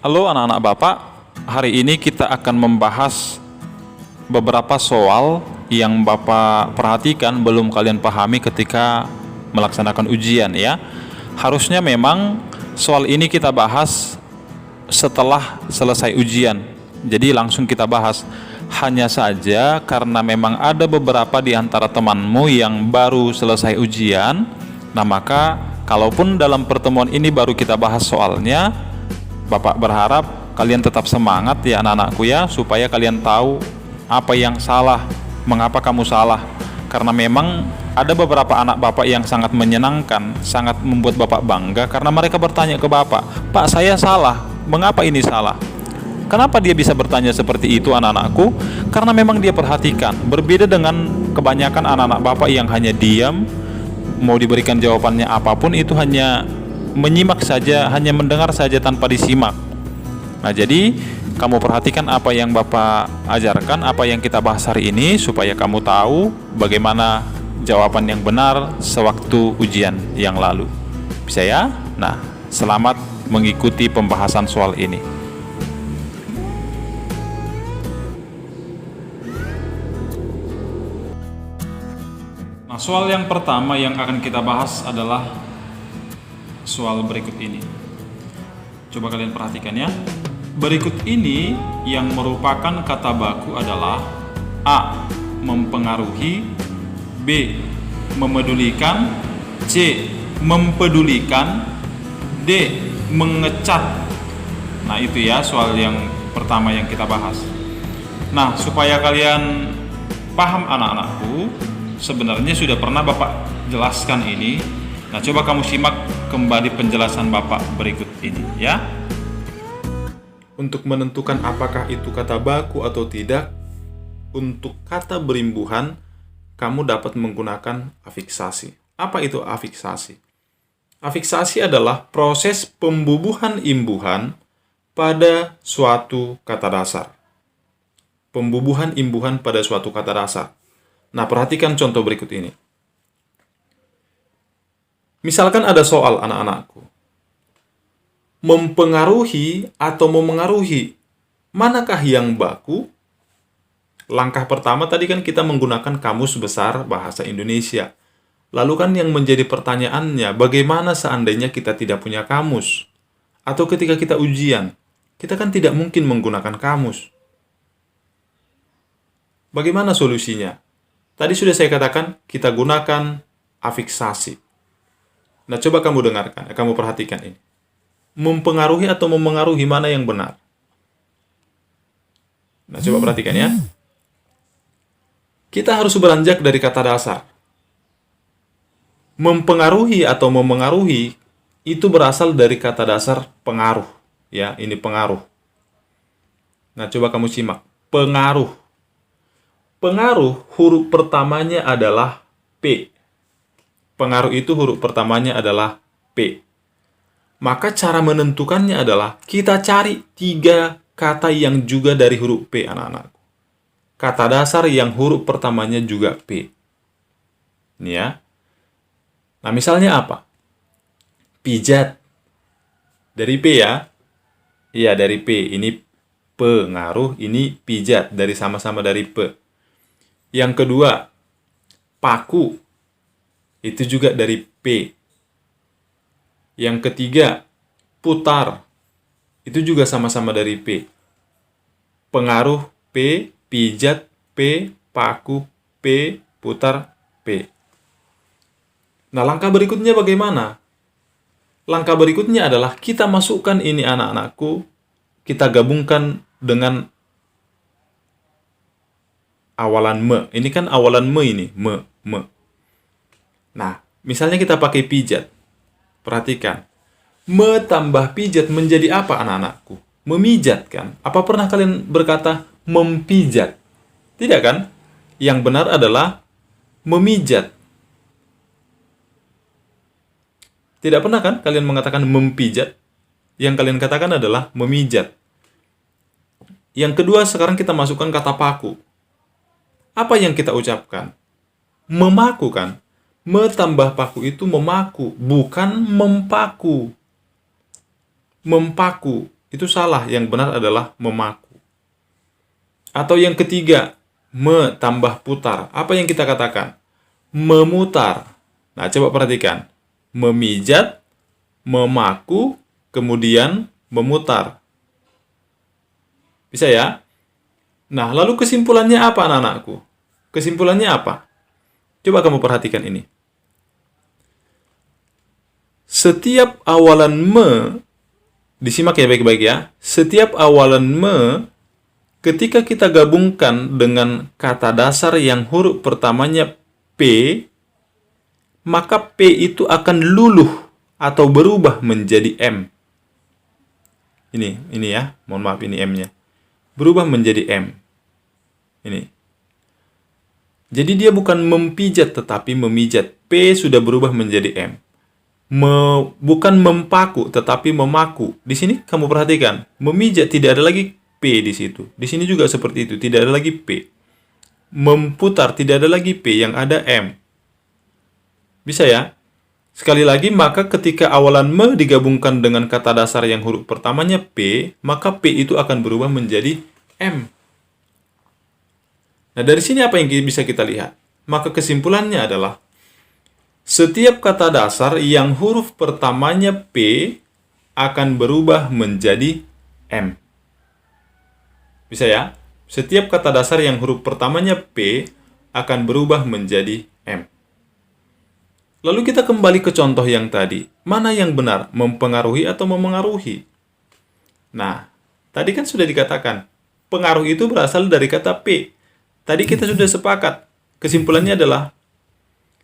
Halo anak-anak Bapak, hari ini kita akan membahas beberapa soal yang Bapak perhatikan belum kalian pahami ketika melaksanakan ujian ya. Harusnya memang soal ini kita bahas setelah selesai ujian. Jadi langsung kita bahas. Hanya saja karena memang ada beberapa di antara temanmu yang baru selesai ujian, nah maka kalaupun dalam pertemuan ini baru kita bahas soalnya, Bapak berharap kalian tetap semangat ya anak-anakku ya, supaya kalian tahu apa yang salah, mengapa kamu salah. Karena memang ada beberapa anak Bapak yang sangat menyenangkan, sangat membuat Bapak bangga karena mereka bertanya ke Bapak, "Pak, saya salah. Mengapa ini salah?" Kenapa dia bisa bertanya seperti itu anak-anakku? Karena memang dia perhatikan, berbeda dengan kebanyakan anak-anak Bapak yang hanya diam, mau diberikan jawabannya apapun itu hanya menyimak saja, hanya mendengar saja tanpa disimak. Nah, jadi kamu perhatikan apa yang Bapak ajarkan, apa yang kita bahas hari ini, supaya kamu tahu bagaimana jawaban yang benar sewaktu ujian yang lalu. Bisa ya? Nah, selamat mengikuti pembahasan soal ini. Nah, soal yang pertama yang akan kita bahas adalah soal berikut ini. Coba kalian perhatikan ya. Berikut ini yang merupakan kata baku adalah A. Mempengaruhi, B. Memedulikan, C. Mempedulikan, D. Mengecat. Nah, itu ya soal yang pertama yang kita bahas. Nah, supaya kalian paham anak-anakku, sebenarnya sudah pernah Bapak jelaskan ini. Nah, coba kamu simak kembali penjelasan Bapak berikut ini ya. Untuk menentukan apakah itu kata baku atau tidak, untuk kata berimbuhan, kamu dapat menggunakan afiksasi. Apa itu afiksasi? Afiksasi adalah proses pembubuhan imbuhan pada suatu kata dasar. Pembubuhan imbuhan pada suatu kata dasar. Nah, perhatikan contoh berikut ini. Misalkan ada soal anak-anakku. Mempengaruhi atau memengaruhi, manakah yang baku? Langkah pertama tadi kan kita menggunakan Kamus Besar Bahasa Indonesia. Lalu kan yang menjadi pertanyaannya, bagaimana seandainya kita tidak punya kamus? Atau ketika kita ujian, kita kan tidak mungkin menggunakan kamus. Bagaimana solusinya? Tadi sudah saya katakan, kita gunakan afiksasi. Nah, coba kamu dengarkan, kamu perhatikan ini. Mempengaruhi atau memengaruhi, mana yang benar? Nah, coba perhatikan ya. Kita harus beranjak dari kata dasar. Mempengaruhi atau memengaruhi itu berasal dari kata dasar pengaruh. Ya, ini pengaruh. Nah, coba kamu simak. Pengaruh. Pengaruh huruf pertamanya adalah P. Pengaruh itu huruf pertamanya adalah P. Maka cara menentukannya adalah kita cari 3 kata yang juga dari huruf P, anak-anakku. Kata dasar yang huruf pertamanya juga P. Ini ya. Nah, misalnya apa? Pijat. Dari P ya. Iya, dari P. Ini pengaruh, ini pijat. Dari sama-sama dari P. Yang kedua, paku. Itu juga dari P. Yang ketiga, putar. Itu juga sama-sama dari P. Pengaruh P, pijat P, paku P, putar P. Nah, langkah berikutnya bagaimana? Langkah berikutnya adalah kita masukkan ini anak-anakku, kita gabungkan dengan awalan me. Ini kan awalan me ini, me. Nah, misalnya kita pakai pijat. Perhatikan. Me tambah pijat menjadi apa anak-anakku? Memijat kan? Apa pernah kalian berkata mempijat? Tidak kan? Yang benar adalah memijat. Tidak pernah kan kalian mengatakan mempijat? Yang kalian katakan adalah memijat. Yang kedua, sekarang kita masukkan kata paku. Apa yang kita ucapkan? Memaku kan? Me tambah paku itu memaku, bukan mempaku. Mempaku. Itu salah, yang benar adalah memaku. Atau yang ketiga, me tambah putar. Apa yang kita katakan? Memutar. Nah, coba perhatikan. Memijat, memaku, kemudian memutar. Bisa ya? Nah, lalu kesimpulannya apa anak-anakku? Kesimpulannya apa? Coba kamu perhatikan ini. Setiap awalan me, disimak ya baik-baik ya. Setiap awalan me, ketika kita gabungkan dengan kata dasar yang huruf pertamanya P, maka P itu akan luluh atau berubah menjadi M. Ini ya, mohon maaf ini M-nya. Berubah menjadi M. Ini. Jadi dia bukan mempijat tetapi memijat. P sudah berubah menjadi M. Bukan mempaku tetapi memaku. Di sini kamu perhatikan, memijat tidak ada lagi P di situ. Di sini juga seperti itu, tidak ada lagi P. Memputar tidak ada lagi P, yang ada M. Bisa ya? Sekali lagi, maka ketika awalan me digabungkan dengan kata dasar yang huruf pertamanya P, maka P itu akan berubah menjadi M. Nah, dari sini apa yang bisa kita lihat? Maka kesimpulannya adalah setiap kata dasar yang huruf pertamanya P akan berubah menjadi M. Bisa ya? Setiap kata dasar yang huruf pertamanya P akan berubah menjadi M. Lalu kita kembali ke contoh yang tadi. Mana yang benar? Mempengaruhi atau memengaruhi? Nah, tadi kan sudah dikatakan, pengaruh itu berasal dari kata P. Tadi kita sudah sepakat. Kesimpulannya adalah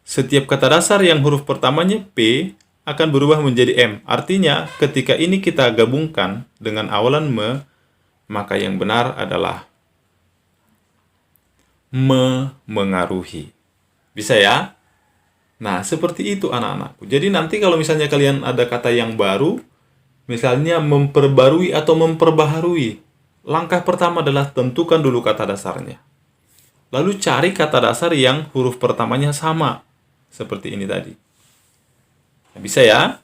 setiap kata dasar yang huruf pertamanya P akan berubah menjadi M. Artinya, ketika ini kita gabungkan dengan awalan me, maka yang benar adalah mengaruhi. Bisa ya? Nah, seperti itu anak-anakku. Jadi nanti kalau misalnya kalian ada kata yang baru, misalnya memperbarui atau memperbaharui, langkah pertama adalah tentukan dulu kata dasarnya. Lalu cari kata dasar yang huruf pertamanya sama. Seperti ini tadi. Nah, bisa ya?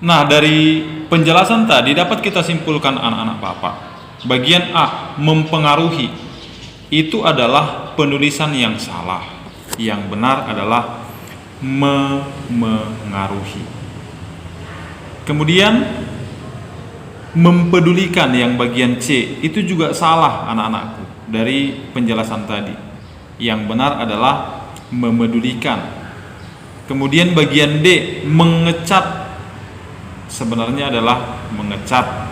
Nah, dari penjelasan tadi dapat kita simpulkan anak-anak Bapak. Bagian A, mempengaruhi. Itu adalah penulisan yang salah. Yang benar adalah memengaruhi. Kemudian mempedulikan yang bagian C itu juga salah anak-anakku dari penjelasan tadi. Yang benar adalah memedulikan. Kemudian bagian D, mengecat, sebenarnya adalah mengecat.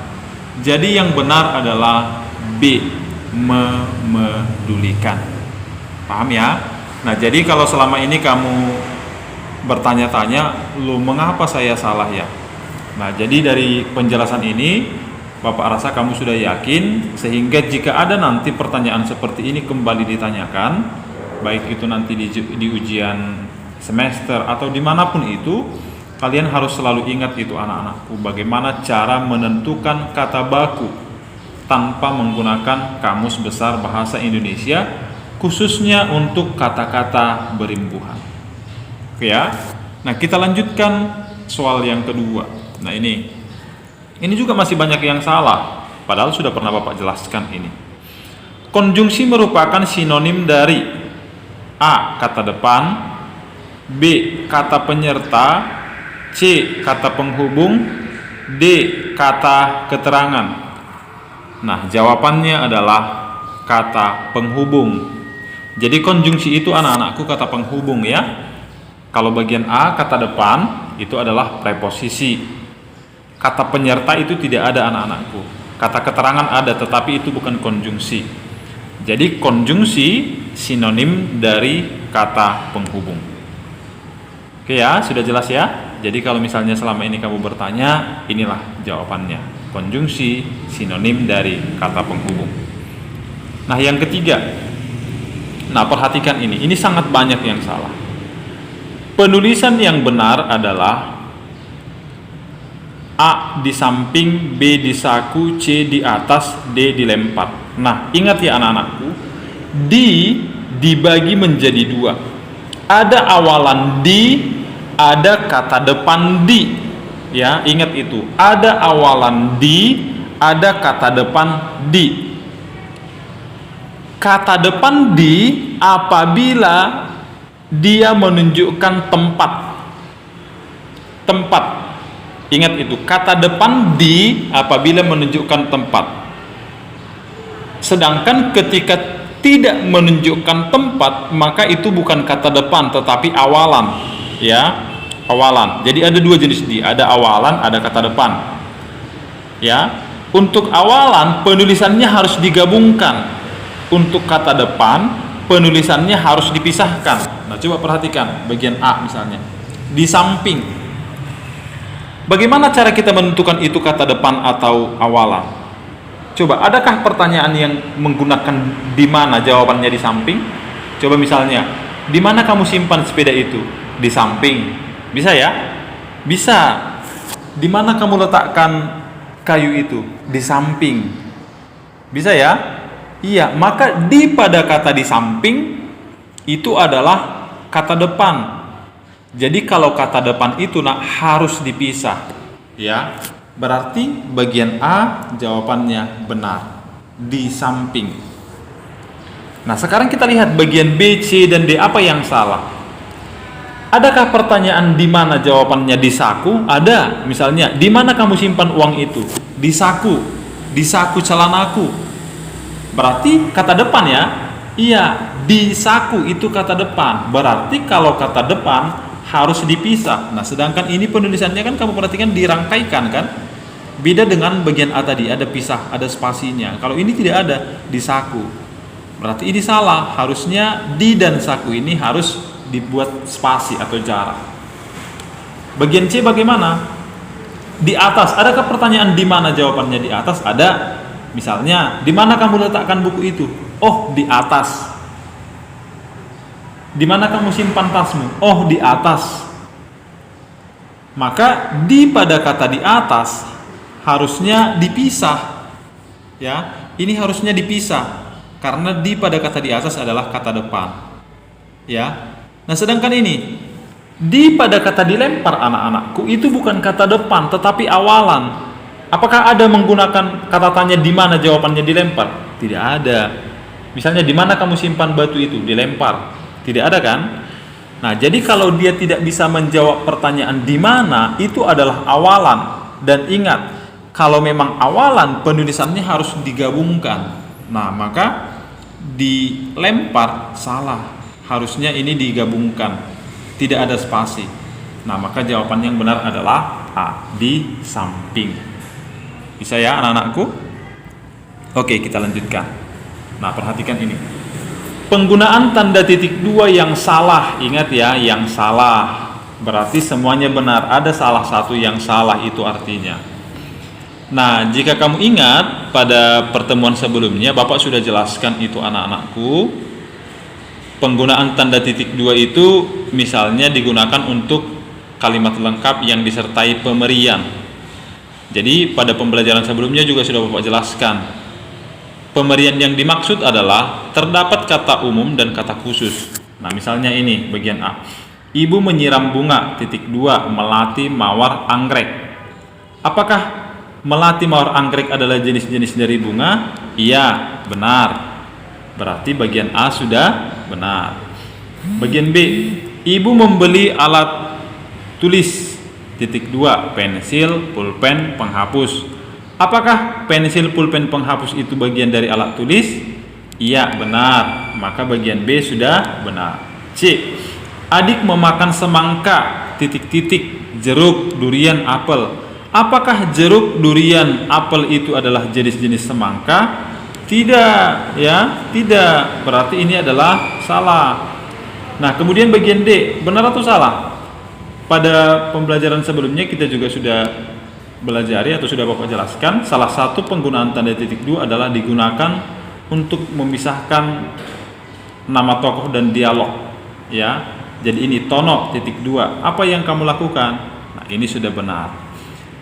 Jadi yang benar adalah B, memedulikan. Paham ya? Nah, jadi kalau selama ini kamu bertanya-tanya, lu mengapa saya salah ya? Nah, jadi dari penjelasan ini, Bapak rasa kamu sudah yakin, sehingga jika ada nanti pertanyaan seperti ini kembali ditanyakan, baik itu nanti di ujian semester atau dimanapun itu, kalian harus selalu ingat itu anak-anakku, bagaimana cara menentukan kata baku tanpa menggunakan Kamus Besar Bahasa Indonesia, khususnya untuk kata-kata berimbuhan. Oke ya? Nah, kita lanjutkan soal yang kedua. Nah, ini juga masih banyak yang salah, padahal sudah pernah Bapak jelaskan ini. Konjungsi merupakan sinonim dari A, kata depan, B, kata penyerta, C, kata penghubung, D, kata keterangan. Nah, jawabannya adalah kata penghubung. Jadi konjungsi itu anak-anakku kata penghubung ya. Kalau bagian A, kata depan, itu adalah preposisi. Kata penyerta itu tidak ada anak-anakku. Kata keterangan ada, tetapi itu bukan konjungsi. Jadi konjungsi sinonim dari kata penghubung. Oke ya, sudah jelas ya? Jadi kalau misalnya selama ini kamu bertanya, inilah jawabannya. Konjungsi sinonim dari kata penghubung. Nah, yang ketiga. Nah, perhatikan ini sangat banyak yang salah. Penulisan yang benar adalah A di samping, B di saku, C di atas, D dilempar. Nah, ingat ya anak-anakku, dibagi menjadi dua. Ada awalan di, ada kata depan di. ya, ingat itu. Ada awalan di, ada kata depan di. Kata depan di apabila dia menunjukkan tempat. Tempat. Ingat itu, kata depan di apabila menunjukkan tempat. Sedangkan ketika tidak menunjukkan tempat, maka itu bukan kata depan tetapi awalan, ya. Awalan. Jadi ada dua jenis di, ada awalan, ada kata depan. Ya. Untuk awalan penulisannya harus digabungkan. Untuk kata depan penulisannya harus dipisahkan. Nah, coba perhatikan bagian A misalnya. Di samping. Bagaimana cara kita menentukan itu kata depan atau awalan? Coba, adakah pertanyaan yang menggunakan di mana jawabannya di samping? Coba misalnya, di mana kamu simpan sepeda itu? Di samping. Bisa ya? Bisa. Di mana kamu letakkan kayu itu? Di samping. Bisa ya? Iya, maka di pada kata di samping itu adalah kata depan. Jadi kalau kata depan itu harus dipisah, ya. Berarti bagian A jawabannya benar, di samping. Nah, sekarang kita lihat bagian B, C, dan D, apa yang salah. Adakah pertanyaan di mana jawabannya di saku? Ada. Misalnya, di mana kamu simpan uang itu? Di saku celanaku. Berarti kata depan ya? Iya, di saku itu kata depan. Berarti kalau kata depan harus dipisah. Nah, sedangkan ini penulisannya kan kamu perhatikan dirangkaikan kan? Beda dengan bagian A tadi, ada pisah, ada spasinya. Kalau ini tidak ada, di saku. Berarti ini salah. Harusnya di dan saku ini harus dibuat spasi atau jarak. Bagian C bagaimana? Di atas. Adakah pertanyaan di mana jawabannya di atas? Ada. Misalnya, di mana kamu letakkan buku itu? Oh, di atas. Di mana kamu simpan tasmu? Oh, di atas. Maka di pada kata di atas harusnya dipisah. Ya, ini harusnya dipisah karena di pada kata di atas adalah kata depan. Ya. Nah, sedangkan ini di pada kata dilempar anak-anakku itu bukan kata depan tetapi awalan. Apakah ada menggunakan kata tanya di mana jawabannya dilempar? Tidak ada. Misalnya, di mana kamu simpan batu itu? Dilempar. Tidak ada kan? Nah, jadi kalau dia tidak bisa menjawab pertanyaan di mana, itu adalah awalan. Dan ingat, kalau memang awalan, penulisannya harus digabungkan. Nah, maka dilempar salah. Harusnya ini digabungkan. Tidak ada spasi. Nah, maka jawaban yang benar adalah A, di samping. Bisa ya anak-anakku? Oke, kita lanjutkan. Nah, perhatikan ini. Penggunaan tanda titik dua yang salah. Ingat ya, yang salah. Berarti semuanya benar. Ada salah satu yang salah, itu artinya. Nah, jika kamu ingat pada pertemuan sebelumnya Bapak sudah jelaskan itu anak-anakku. Penggunaan tanda titik dua itu misalnya digunakan untuk kalimat lengkap yang disertai pemberian. Jadi pada pembelajaran sebelumnya juga sudah Bapak jelaskan. Pemberian yang dimaksud adalah terdapat kata umum dan kata khusus. Nah, misalnya ini bagian A. Ibu menyiram bunga, titik 2, melati, mawar, anggrek. Apakah melati, mawar, anggrek adalah jenis-jenis dari bunga? Iya, benar. Berarti bagian A sudah benar. Bagian B. Ibu membeli alat tulis, titik 2, pensil, pulpen, penghapus. Apakah pensil, pulpen, penghapus itu bagian dari alat tulis? Iya, benar. Maka bagian B sudah benar. C. Adik memakan semangka, titik-titik, jeruk, durian, apel. Apakah jeruk, durian, apel itu adalah jenis-jenis semangka? Tidak, ya, tidak. Berarti ini adalah salah. Nah, kemudian bagian D, benar atau salah? Pada pembelajaran sebelumnya kita juga sudah belajari atau sudah Bapak jelaskan, salah satu penggunaan tanda titik dua adalah digunakan untuk memisahkan nama tokoh dan dialog, ya. Jadi ini Tono, titik 2. Apa yang kamu lakukan? Nah, ini sudah benar.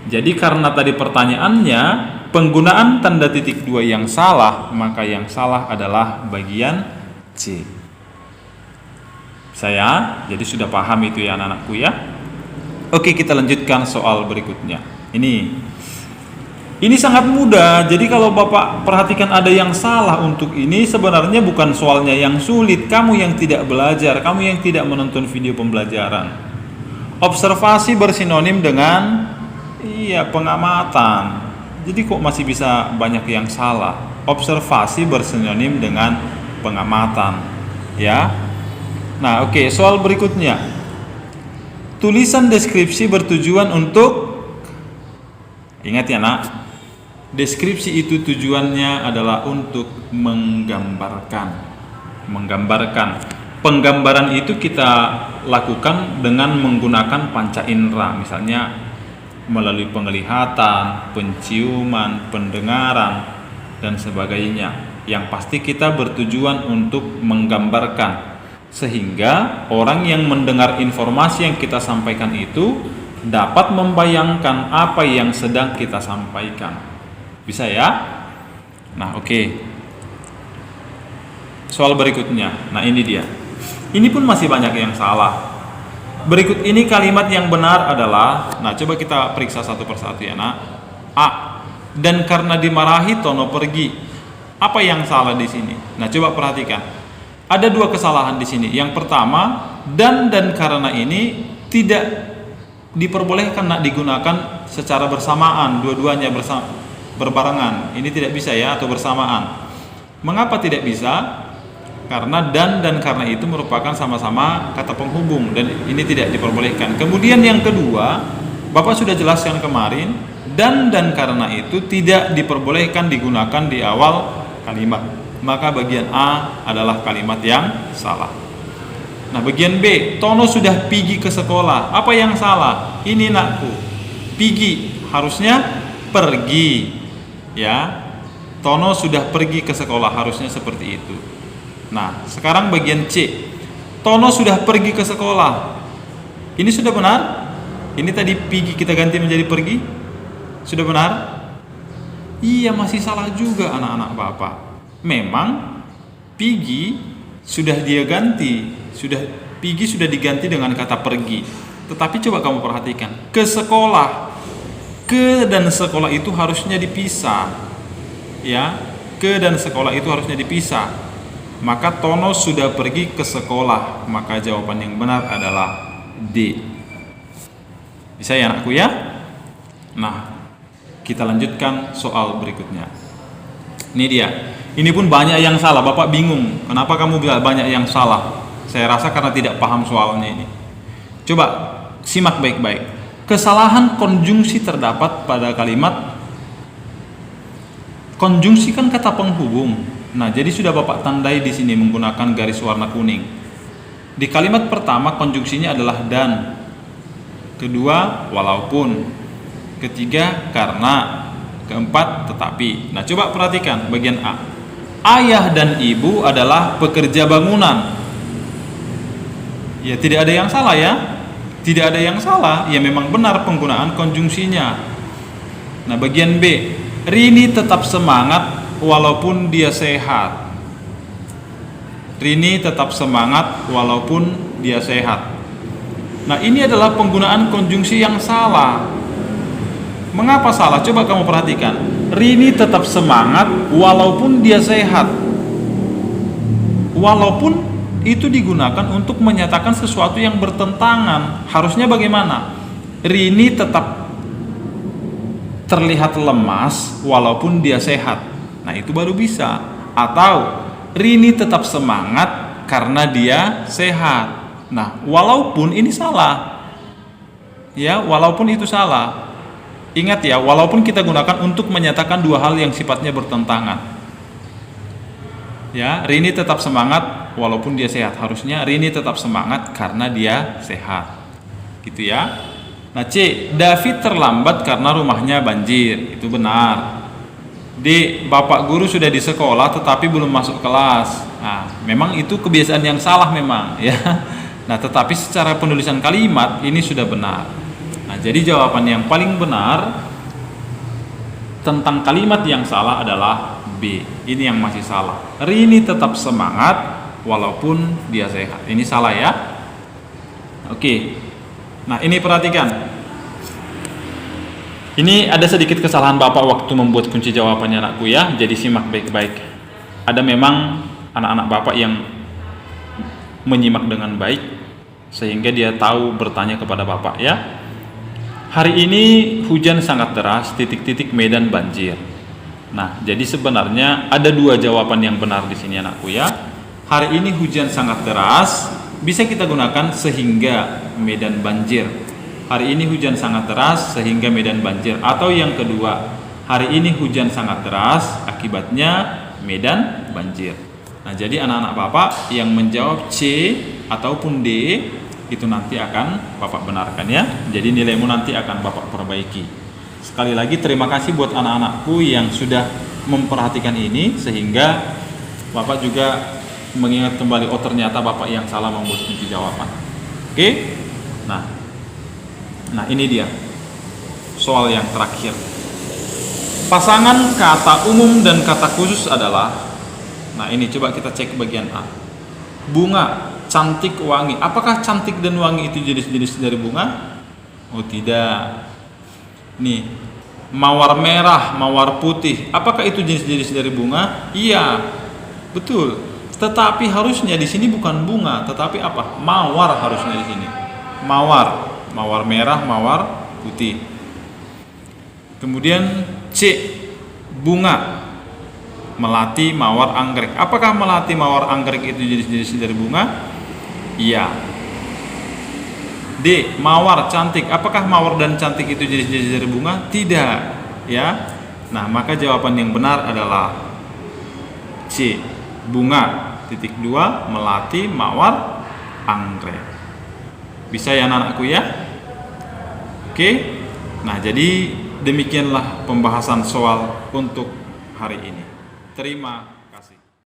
Jadi karena tadi pertanyaannya penggunaan tanda titik 2 yang salah, maka yang salah adalah bagian C. Saya jadi sudah paham itu ya anak-anakku ya. Oke, kita lanjutkan soal berikutnya. Ini sangat mudah. Jadi kalau Bapak perhatikan ada yang salah untuk ini, sebenarnya bukan soalnya yang sulit. Kamu yang tidak belajar, kamu yang tidak menonton video pembelajaran. Observasi bersinonim dengan pengamatan. Jadi kok masih bisa banyak yang salah? Observasi bersinonim dengan pengamatan, ya. Nah, oke, soal berikutnya. Tulisan deskripsi bertujuan untuk, ingat ya nak, deskripsi itu tujuannya adalah untuk menggambarkan. Penggambaran itu kita lakukan dengan menggunakan panca indera, misalnya melalui penglihatan, penciuman, pendengaran, dan sebagainya. Yang pasti kita bertujuan untuk menggambarkan, sehingga orang yang mendengar informasi yang kita sampaikan itu dapat membayangkan apa yang sedang kita sampaikan. Bisa ya? Nah, oke. Soal berikutnya. Nah, ini dia. Ini pun masih banyak yang salah. Berikut ini kalimat yang benar adalah, nah coba kita periksa satu persatu ya nak. A. Dan karena dimarahi Tono pergi. Apa yang salah di sini? Nah, coba perhatikan. Ada dua kesalahan di sini. Yang pertama, dan karena ini tidak diperbolehkan nak digunakan secara bersamaan, dua-duanya berbarengan. Ini tidak bisa ya, atau bersamaan. Mengapa tidak bisa? Karena dan karena itu merupakan sama-sama kata penghubung, dan ini tidak diperbolehkan. Kemudian yang kedua, Bapak sudah jelaskan kemarin, dan karena itu tidak diperbolehkan digunakan di awal kalimat. Maka bagian A adalah kalimat yang salah. Nah, bagian B, Tono sudah pergi ke sekolah. Apa yang salah? Ini nakku, pergi, harusnya pergi. Ya, Tono sudah pergi ke sekolah, harusnya seperti itu. Nah, sekarang bagian C, Tono sudah pergi ke sekolah. Ini sudah benar? Ini tadi pergi kita ganti menjadi pergi. Sudah benar? Iya, masih salah juga anak-anak Bapak. Memang pergi sudah dia ganti, pergi sudah diganti dengan kata pergi. Tetapi coba kamu perhatikan, ke sekolah. Ke dan sekolah itu harusnya dipisah. Ya, ke dan sekolah itu harusnya dipisah. Maka Tono sudah pergi ke sekolah. Maka jawaban yang benar adalah D. Bisa ya anakku ya? Nah, kita lanjutkan soal berikutnya. Ini dia. Ini pun banyak yang salah. Bapak bingung, kenapa kamu banyak yang salah? Saya rasa karena tidak paham soalnya ini. Coba simak baik-baik. Kesalahan konjungsi terdapat pada kalimat. Konjungsi kan kata penghubung. Nah, jadi sudah Bapak tandai di sini menggunakan garis warna kuning. Di kalimat pertama konjungsinya adalah dan. Kedua, walaupun. Ketiga, karena. Keempat, tetapi. Nah, coba perhatikan bagian A. Ayah dan ibu adalah pekerja bangunan. Ya, tidak ada yang salah ya. Tidak ada yang salah. Ya, memang benar penggunaan konjungsinya. Nah, bagian B. Rini tetap semangat walaupun dia sehat. Rini tetap semangat walaupun dia sehat. Nah, ini adalah penggunaan konjungsi yang salah. Mengapa salah? Coba kamu perhatikan. Rini tetap semangat walaupun dia sehat. Walaupun itu digunakan untuk menyatakan sesuatu yang bertentangan. Harusnya bagaimana? Rini tetap terlihat lemas walaupun dia sehat. Nah, itu baru bisa. Atau Rini tetap semangat karena dia sehat. Nah, walaupun ini salah. Ya, walaupun itu salah. Ingat ya, walaupun kita gunakan untuk menyatakan dua hal yang sifatnya bertentangan. Ya, Rini tetap semangat walaupun dia sehat. Harusnya Rini tetap semangat karena dia sehat. Gitu ya. Nah, C, David terlambat karena rumahnya banjir. Itu benar. D, Bapak guru sudah di sekolah tetapi belum masuk kelas. Nah, memang itu kebiasaan yang salah memang ya. Nah, tetapi secara penulisan kalimat ini sudah benar. Nah, jadi jawaban yang paling benar tentang kalimat yang salah adalah B. Ini yang masih salah. Rini tetap semangat walaupun dia sehat. Ini salah ya. Oke. Nah, ini perhatikan. Ini ada sedikit kesalahan Bapak waktu membuat kunci jawabannya anakku ya. Jadi simak baik-baik. Ada memang anak-anak Bapak yang menyimak dengan baik sehingga dia tahu bertanya kepada Bapak ya. Hari ini hujan sangat deras, titik-titik medan banjir. Nah, jadi sebenarnya ada dua jawaban yang benar di sini anakku ya. Hari ini hujan sangat deras, bisa kita gunakan sehingga medan banjir. Hari ini hujan sangat deras sehingga medan banjir. Atau yang kedua, hari ini hujan sangat deras, akibatnya medan banjir. Nah, jadi anak-anak Bapak yang menjawab C ataupun D itu nanti akan Bapak benarkan ya. Jadi nilaimu nanti akan Bapak perbaiki. Sekali lagi terima kasih buat anak-anakku yang sudah memperhatikan ini sehingga Bapak juga mengingat kembali, oh ternyata Bapak yang salah membuat kunci jawaban. Oke? Nah ini dia soal yang terakhir. Pasangan kata umum dan kata khusus adalah, nah ini coba kita cek bagian A. Bunga, cantik, wangi. Apakah cantik dan wangi itu jenis-jenis dari bunga? Oh tidak. Nih, mawar merah, mawar putih. Apakah itu jenis-jenis dari bunga? Iya, betul. Tetapi harusnya di sini bukan bunga, tetapi apa? Mawar harusnya di sini. Mawar merah, mawar putih. Kemudian C, bunga, melati, mawar, anggrek. Apakah melati, mawar, anggrek itu jenis-jenis dari bunga? Iya. D, mawar, cantik. Apakah mawar dan cantik itu jenis-jenis dari bunga? Tidak. Ya. Nah, maka jawaban yang benar adalah C, bunga. Titik 2, melati, mawar, anggrek. Bisa ya anak-anakku ya? Oke. Nah, jadi demikianlah pembahasan soal untuk hari ini. Terima